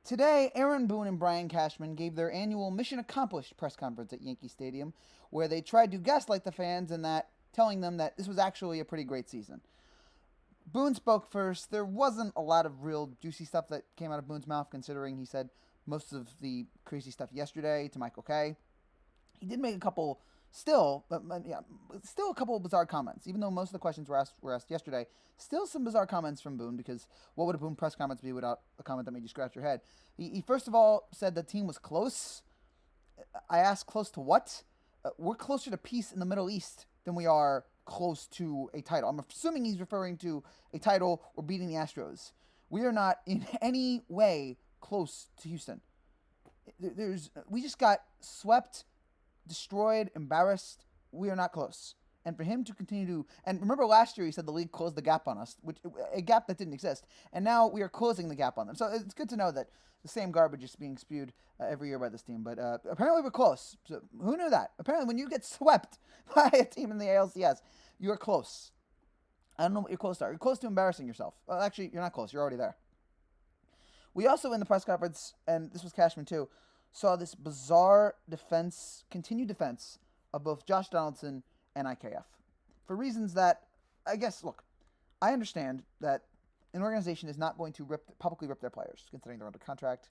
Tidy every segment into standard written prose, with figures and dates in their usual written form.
Today, Aaron Boone and Brian Cashman gave their annual Mission Accomplished press conference at Yankee Stadium, where they tried to gaslight the fans and that telling them that this was actually a pretty great season. Boone spoke first. There wasn't a lot of real juicy stuff that came out of Boone's mouth, considering he said most of the crazy stuff yesterday to Michael Kay. He did make a couple, still a couple of bizarre comments. Even though most of the questions were asked yesterday, still some bizarre comments from Boone. Because what would a Boone press conference be without a comment that made you scratch your head? He first of all said the team was close. I asked, close to what? We're closer to peace in the Middle East than we are close to a title. I'm assuming he's referring to a title or beating the Astros. We are not in any way close to Houston. We just got swept, destroyed, embarrassed. We are not close. And for him to continue to, and remember last year he said the league closed the gap on us, which a gap that didn't exist, and now we are closing the gap on them. So it's good to know that the same garbage is being spewed every year by this team. But apparently we're close. So who knew that? Apparently when you get swept by a team in the ALCS, you're close. I don't know what you're close to. You're close to embarrassing yourself. Well, actually, you're not close. You're already there. We also, in the press conference, and this was Cashman too, saw this bizarre continued defense of both Josh Donaldson and IKF. For reasons that, I guess, look, I understand that an organization is not going to publicly rip their players, considering they're under contract.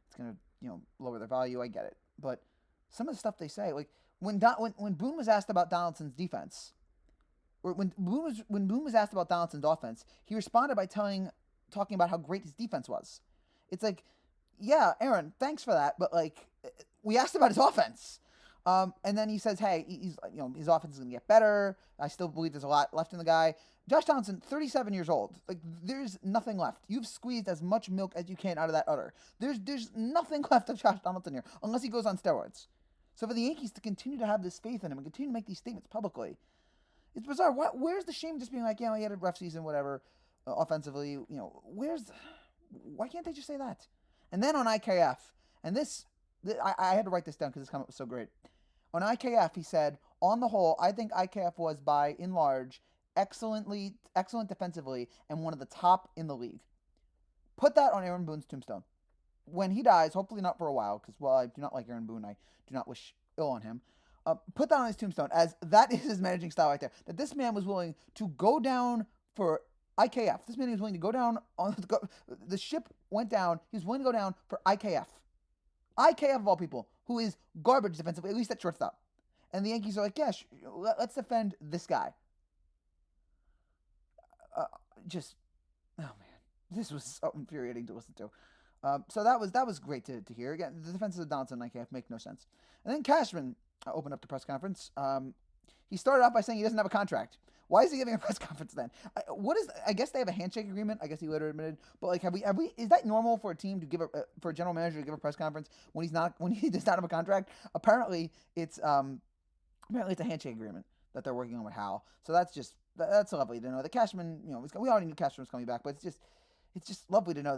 It's going to, lower their value. I get it. But some of the stuff they say, like when Boone was asked about Donaldson's defense, or when Boone was asked about Donaldson's offense, he responded by talking about how great his defense was. It's like, yeah, Aaron, thanks for that, but like, we asked about his offense. And then he says, hey, his offense is going to get better. I still believe there's a lot left in the guy. Josh Donaldson, 37 years old. Like, there's nothing left. You've squeezed as much milk as you can out of that udder. There's nothing left of Josh Donaldson here, unless he goes on steroids. So for the Yankees to continue to have this faith in him and continue to make these statements publicly, it's bizarre. Where's the shame just being like, yeah, he had a rough season, whatever, offensively, why can't they just say that? And then on IKF, and I had to write this down because this comment was so great. On IKF, he said, on the whole, I think IKF was, by and large, excellent defensively and one of the top in the league. Put that on Aaron Boone's tombstone. When he dies, hopefully not for a while, because, I do not like Aaron Boone. I do not wish ill on him. Put that on his tombstone, as that is his managing style right there. That this man was willing to go down for IKF. This man was willing to go down on the ship went down. He was willing to go down for IKF. IKF of all people, who is garbage defensively, at least at shortstop. And the Yankees are like, yeah, let's defend this guy. Oh man, this was so infuriating to listen to. So that was great to hear. Again, the defenses of Donaldson and IKF make no sense. And then Cashman opened up the press conference. He started off by saying he doesn't have a contract. Why is he giving a press conference then? I guess they have a handshake agreement. I guess he later admitted. But like, have we? Is that normal for a team to for a general manager to give a press conference when he does not have a contract? Apparently, it's a handshake agreement that they're working on with Hal. So that's lovely to know. The Cashman, we already knew Cashman was coming back, but it's just lovely to know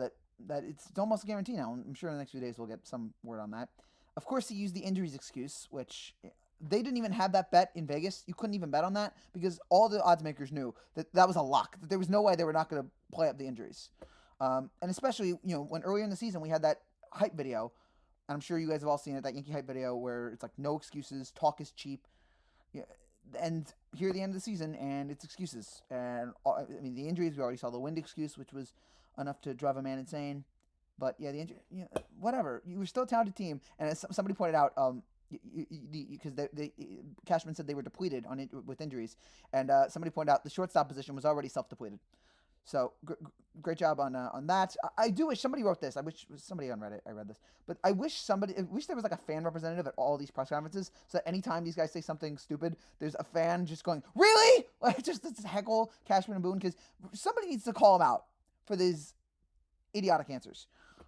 that it's almost a guarantee now. I'm sure in the next few days we'll get some word on that. Of course, he used the injuries excuse, which they didn't even have that bet in Vegas. You couldn't even bet on that because all the odds makers knew that was a lock. That there was no way they were not going to play up the injuries. And especially, when earlier in the season we had that hype video, and I'm sure you guys have all seen it, that Yankee hype video where it's like no excuses, talk is cheap. Yeah, and here at the end of the season, and it's excuses. And the injuries, we already saw the wind excuse, which was enough to drive a man insane. But yeah, the injury, whatever. You were still a talented team, and as somebody pointed out, because Cashman said they were depleted with injuries, and somebody pointed out the shortstop position was already self-depleted. So great job on that. I do wish somebody wrote this. I wish somebody on Reddit. I read this, but I wish there was like a fan representative at all these press conferences, so that anytime these guys say something stupid, there's a fan just going, "Really?" Like just heckle Cashman and Boone, because somebody needs to call them out for these idiotic answers.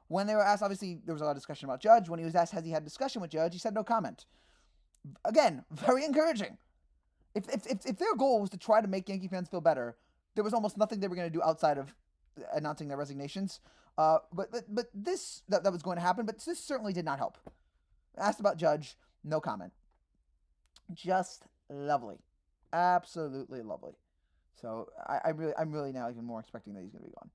When they were asked, obviously there was a lot of discussion about Judge. When he was asked, has he had a discussion with Judge, he said no comment. Again, very encouraging. If their goal was to try to make Yankee fans feel better, there was almost nothing they were going to do outside of announcing their resignations. But this that was going to happen, but this certainly did not help. Asked about Judge, no comment. Just lovely, absolutely lovely. So I'm really now even more expecting that he's going to be gone.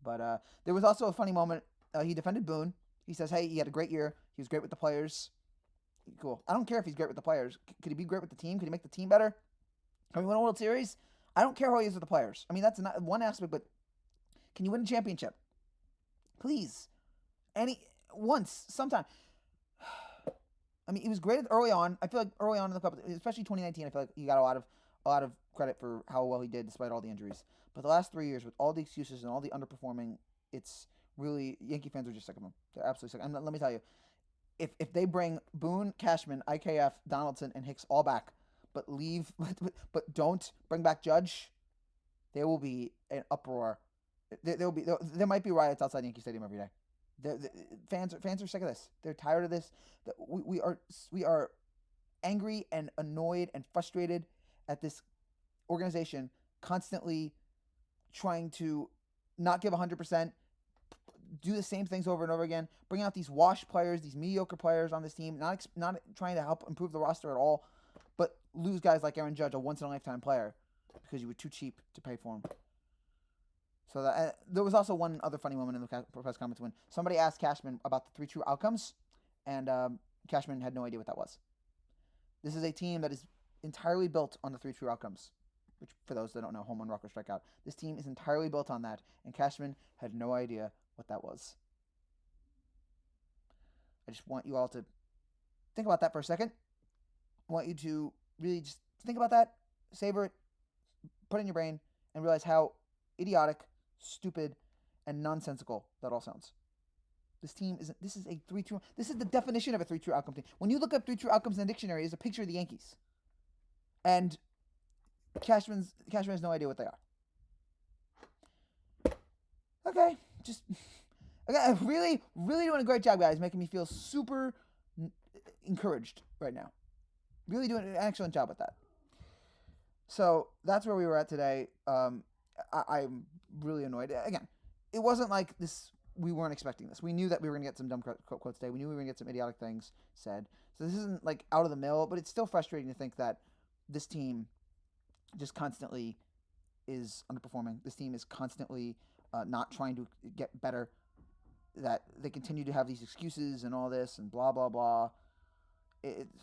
But there was also a funny moment He defended Boone. He says, hey, he had a great year. He was great with the players. Cool. I don't care if he's great with the players. Could he be great with the team? Could he make the team better? Can we win a World Series? I don't care how he is with the players. I mean, that's not one aspect, but can you win a championship? Please. Sometime. I mean, he was great early on. I feel like early on in the Cup, especially 2019, I feel like he got a lot of credit for how well he did despite all the injuries. But the last 3 years, with all the excuses and all the underperforming, it's really Yankee fans are just sick of him. They're absolutely sick. And let me tell you, if they bring Boone, Cashman, IKF, Donaldson, and Hicks all back, but leave, but don't bring back Judge, there will be an uproar. There might be riots outside Yankee Stadium every day. The fans are sick of this. They're tired of this. We are angry and annoyed and frustrated at this organization constantly trying to not give 100%, do the same things over and over again, bring out these washed players, these mediocre players on this team, not trying to help improve the roster at all, but lose guys like Aaron Judge, a once-in-a-lifetime player, because you were too cheap to pay for him. So there was also one other funny moment in the press conference when somebody asked Cashman about the 3 true outcomes, and Cashman had no idea what that was. This is a team that is entirely built on the 3 true outcomes, which, for those that don't know, home run, walk, or strikeout. This team is entirely built on that, and Cashman had no idea what that was. I just want you all to think about that for a second. I want you to really just think about that, savor it, put it in your brain, and realize how idiotic, stupid, and nonsensical that all sounds. This is a 3 true. This is the definition of a 3 true outcome team. When you look up 3 true outcomes in the dictionary, it's a picture of the Yankees, and Cashman has no idea what they are. Okay, really, really doing a great job, guys, making me feel super encouraged right now. Really doing an excellent job with that. So that's where we were at today. I'm really annoyed. Again, it wasn't like this. We weren't expecting this. We knew that we were going to get some dumb quotes today. We knew we were going to get some idiotic things said. So this isn't like out of the mill, but it's still frustrating to think that this team just constantly is underperforming. This team is constantly not trying to get better. That they continue to have these excuses and all this and blah, blah, blah.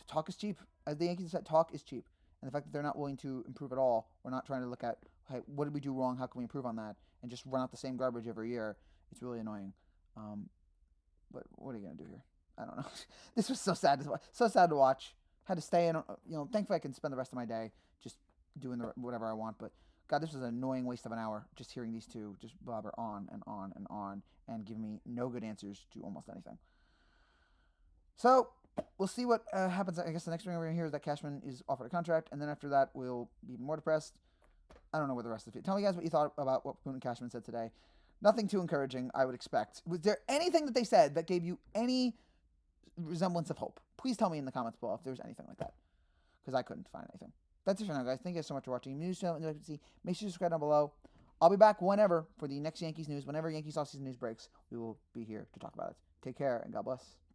Talk is cheap. As the Yankees said, talk is cheap. And the fact that they're not willing to improve at all, we're not trying to look at, hey, what did we do wrong? How can we improve on that? And just run out the same garbage every year. It's really annoying. But what are you going to do here? I don't know. This was so sad. So sad to watch. Had to stay in. Thankfully I can spend the rest of my day just doing whatever I want. But God, this was an annoying waste of an hour just hearing these two just blabber on and on and on and give me no good answers to almost anything. So we'll see what happens. I guess the next thing we're going to hear is that Cashman is offered a contract, and then after that we'll be more depressed. I don't know what the rest of it. Tell me, guys, what you thought about what Boone and Cashman said today. Nothing too encouraging, I would expect. Was there anything that they said that gave you any resemblance of hope? Please tell me in the comments below if there was anything like that, because I couldn't find anything. That's it for now, guys. Thank you guys so much for watching. News channel, make sure you subscribe down below. I'll be back whenever for the next Yankees news. Whenever Yankees offseason news breaks, we will be here to talk about it. Take care, and God bless.